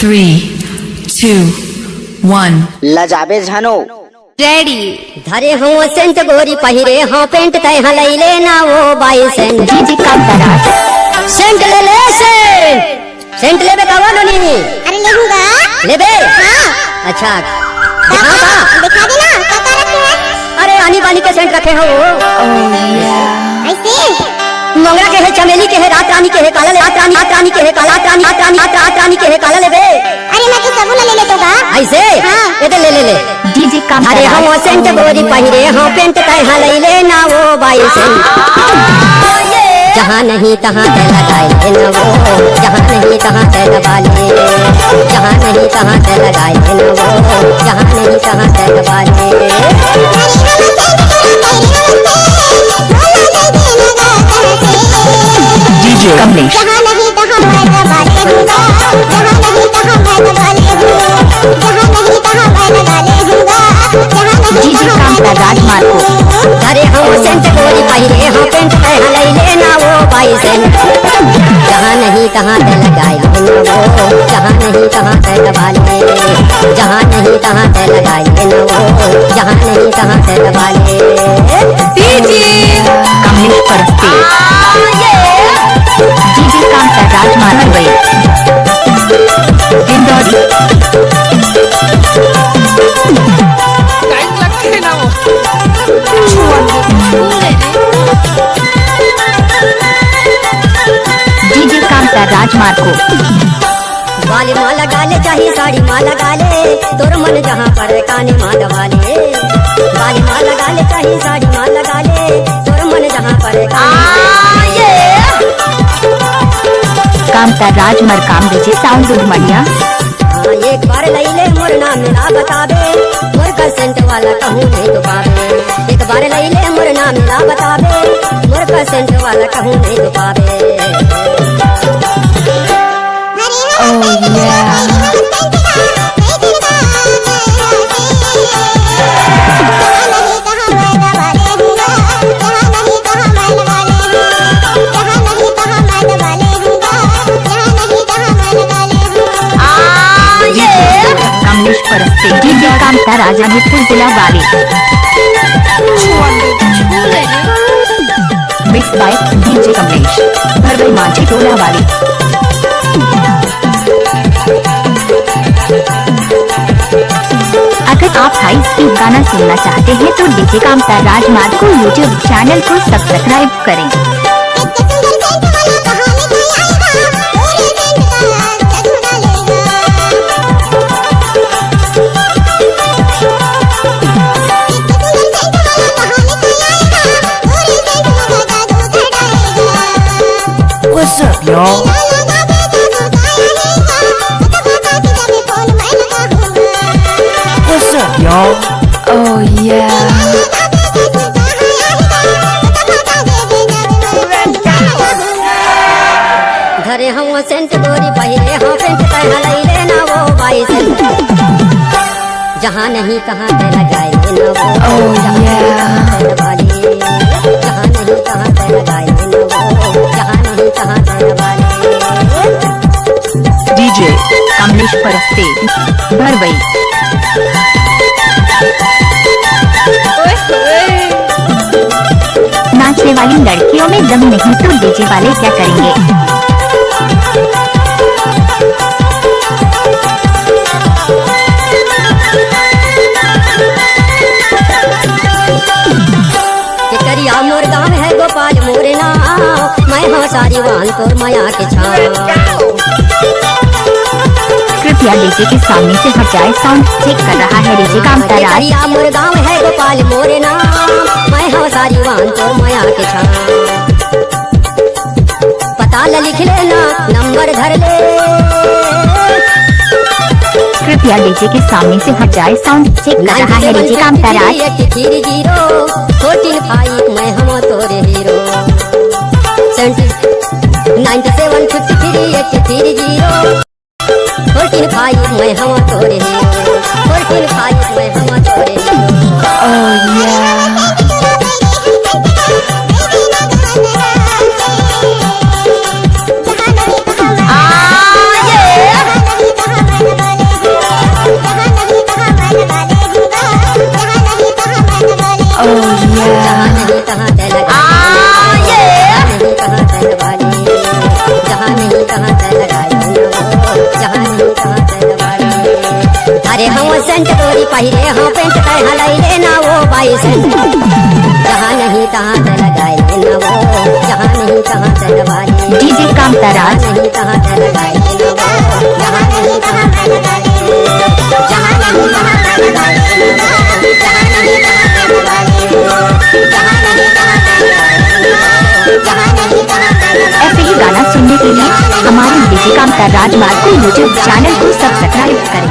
3, 2, 1. लजाबे झनो ready. धरे हो Saint गोरी पहिरे हो पेंट तय हलैले ना वो बाई सेंट डीजे काम करा। सेंट ले ले सेंट लेबे का बोलो नी। अरे लेऊंगा। लेबे हाँ। अच्छा दिखा देना क्या रखे हैं। अरे आनी बानी के सेंट रखे हो ऐसे मंगला के है चमेली के है रात रानी के है काला रात रानी के है काला रात रानी के है काला लेबे। अरे मैं तो सब ले लेता हूँ ऐसे हाँ। ये तो ले डीजे काम अरे करा। हम सेंट गोरी पहिरे हो पेंट तय हलैले ना वो बाई सेंट जहाँ नहीं तहाँ ते लगाए न वो जहाँ नहीं तहाँ ते दबा ले जहाँ नहीं तहाँ ते लगाए न वो जहाँ नहीं तहाँ ते दबा ले। DJ कमलेश। जहाँ नहीं तहाँ मैं दबा लेऊंगा। जहाँ नहीं तहाँ मैं दबा लेऊंगा। जहाँ नहीं तहाँ मैं दबा लेऊंगा। जहाँ नहीं डीजे काम करा राजमार्ग को। अरे हम सेंट गोरी पहिरे हो पेंट तय हलैले ना वो बाई सेंट जहाँ नहीं तहाँ ते लगाए न वो जहाँ नहीं तहाँ ते दबा ले जहाँ नहीं तहाँ ते लगाए न वो जहाँ नहीं तहाँ ते दबा ले। कमलेश परस्ते। डीजे काम करा राजमार्ग गई। इंदौरी। डीजे काम करा राजमार्ग को। बाली माँ लगा ले चाहे साड़ी माँ लगा ले तोर मन जहाँ पर काने माँ दबा ले बाली माँ लगा ले चाहे साड़ी माँ लगा ले तोर मन जहाँ पर काने काम करा राजमार्ग काम डीजे साउंड उधमनिया। हाँ एक बार लई ले मोर नाम मिला बताबे मोर का सेंट वाला कहूँ नहीं तो पावे एक बार लई ले मोर नाम मिला बताबे मोर का सेंट वाला कहूँ नहीं तो पावे। कमलेश परस्ते। डीजे काम करा राजा मित्र जिला वाली। मिक्स बाय डीजे कमलेश भरवई माझी टोला वाली। अगर आप हाई स्पीड गाना सुनना चाहते हैं तो डीजे काम करा राजमार्ग को यूट्यूब चैनल को सब्सक्राइब करें। What's up, y'all? What's up, y'all? Oh yeah. घरे हम सेंट गोरी पहिरे हो पेंट तय हलैले ना वो बाई सेंट जहाँ नहीं तहाँ ते लगाए न वो जहाँ नहीं तहाँ ते दबा ले जहाँ नहीं तहाँ ते लगाए न वो जहाँ नहीं तहाँ ते दबा ले। डीजे कमलेश परस्ते भरवई। नाचने वाली लड़कियों में दम नहीं तो डीजे वाले क्या करेंगे। करिया मोर गाँव है गोपाल मोर नाम मैं हाँ सारी वान तोर माया के छाँव। कृपया डीजे के सामने से हट जाए साउंड चेक कर रहा है डीजे काम करा। करिया मोर गाँव है गोपाल मोर नाम मैं हाँ सारी वान तोर माया के छाँव। पता ल लिख लेना नंबर धर ले कृपया डीजे के सामने से हट जाए साउंड चेक कर रहा है डीजे काम करा। 14 मैं हम तोरे हीरो 97 53 83 0 14 मैं हम तोरे हीरो 14 मैं हम तोरे हीरो। Oh yeah. सेंट गोरी पहिरे हाँ पेंट तय हलैले ना वो बाई सेंट जहाँ नहीं तहाँ ते लगाए ना वो जहाँ नहीं तहाँ ते लगाए डीजे कामताराज नहीं तहाँ ते लगाए ना वो जहाँ नहीं तहाँ ते लगाए जहाँ नहीं तहाँ ते लगाए जहाँ नहीं तहाँ ते लगाए जहाँ नहीं तहाँ ते लगाए जहाँ नहीं तहाँ ते लगाए। ऐसे ही गाना सुनने के लिए हमारे डीजे कामताराज मार्को यूट्यूब चैनल को सब्सक्राइब करें।